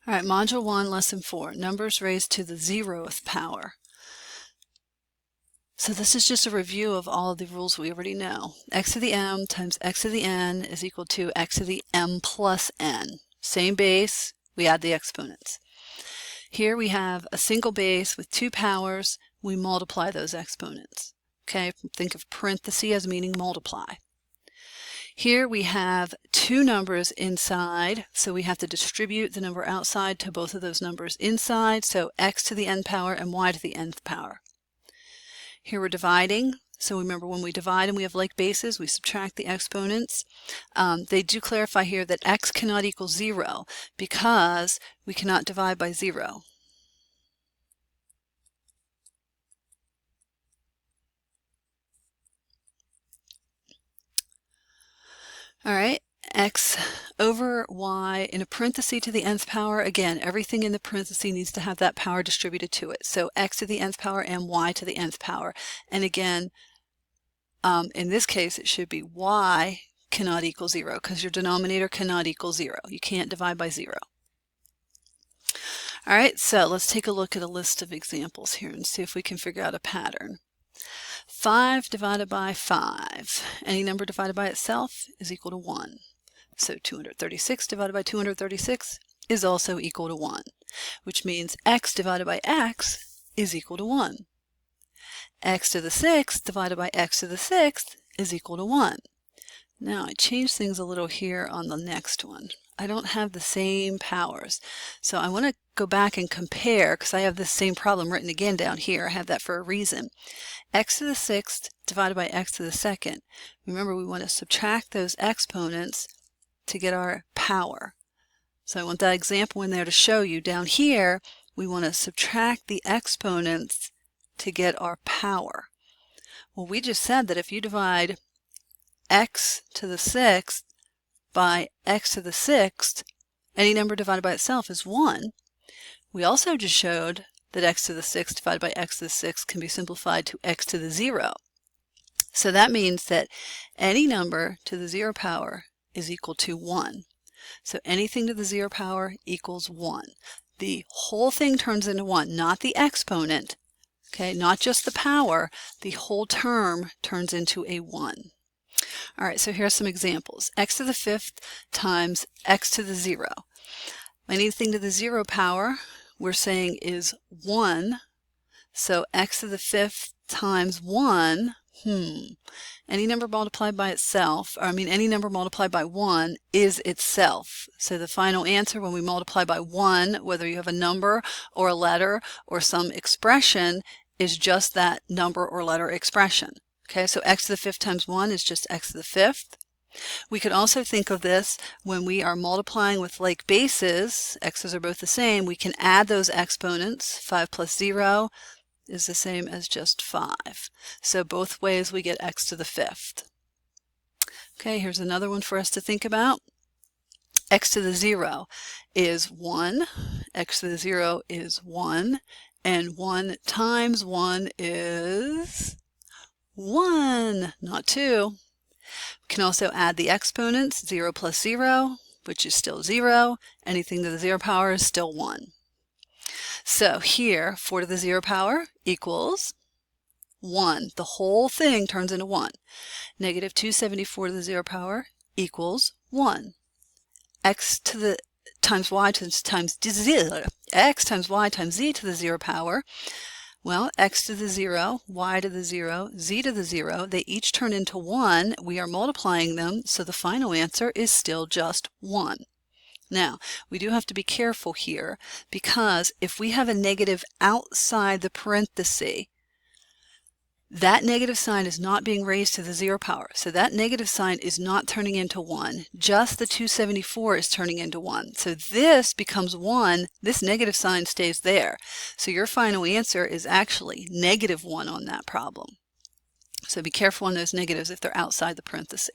All right, Module 1, Lesson 4, numbers raised to the 0th power. So this is just a review of all of the rules we already know. X to the m times x to the n is equal to x to the m plus n. Same base, we add the exponents. Here we have a single base with two powers, we multiply those exponents. Okay, think of parenthesis as meaning multiply. Here we have two numbers inside, so we have to distribute the number outside to both of those numbers inside, so x to the n power and y to the nth power. Here we're dividing, so remember when we divide and we have like bases, we subtract the exponents. They do clarify here that x cannot equal 0 because we cannot divide by 0. All right, x over y in a parenthesis to the nth power. Again, everything in the parenthesis needs to have that power distributed to it. So x to the nth power and y to the nth power. And again, in this case, it should be y cannot equal 0 because your denominator cannot equal 0. You can't divide by 0. All right, so let's take a look at a list of examples here and see if we can figure out a pattern. 5 divided by 5. Any number divided by itself is equal to 1. So 236 divided by 236 is also equal to 1, which means x divided by x is equal to 1. X to the 6th divided by x to the 6th is equal to 1. Now I changed things a little here on the next one. I don't have the same powers. So I want to go back and compare because I have this same problem written again down here. I have that for a reason. X to the 6th divided by x to the 2nd. Remember, we want to subtract those exponents to get our power. So I want that example in there to show you. Down here, we want to subtract the exponents to get our power. Well, we just said that if you divide x to the 6th by x to the 6th, any number divided by itself is 1. We also just showed that x to the 6th divided by x to the 6th can be simplified to x to the 0. So that means that any number to the 0 power is equal to 1. So anything to the 0 power equals 1. The whole thing turns into 1, not the exponent, okay, not just the power. The whole term turns into a 1. All right, so here are some examples. X to the 5th times x to the 0. Anything to the 0 power we're saying is 1. So x to the 5th times 1, any number multiplied by itself, any number multiplied by 1 is itself. So the final answer when we multiply by 1, whether you have a number or a letter or some expression, is just that number or letter expression. Okay, so x to the 5th times 1 is just x to the 5th. We could also think of this when we are multiplying with like bases, x's are both the same, we can add those exponents. 5 plus 0 is the same as just 5. So both ways we get x to the 5th. Okay, here's another one for us to think about. X to the 0 is 1, x to the 0 is 1, and 1 times 1 is 1, not 2. We can also add the exponents, 0 plus 0, which is still 0. Anything to the 0 power is still 1. So here, 4 to the 0 power equals 1. The whole thing turns into 1. Negative 274 to the 0 power equals 1. X to the times y times z, x times y times z to the 0 power. Well, x to the 0, y to the 0, z to the 0, they each turn into 1. We are multiplying them, so the final answer is still just 1. Now, we do have to be careful here because if we have a negative outside the parenthesis, that negative sign is not being raised to the 0 power. So that negative sign is not turning into 1. Just the 274 is turning into 1. So this becomes 1. This negative sign stays there. So your final answer is actually -1 on that problem. So be careful on those negatives if they're outside the parenthesis.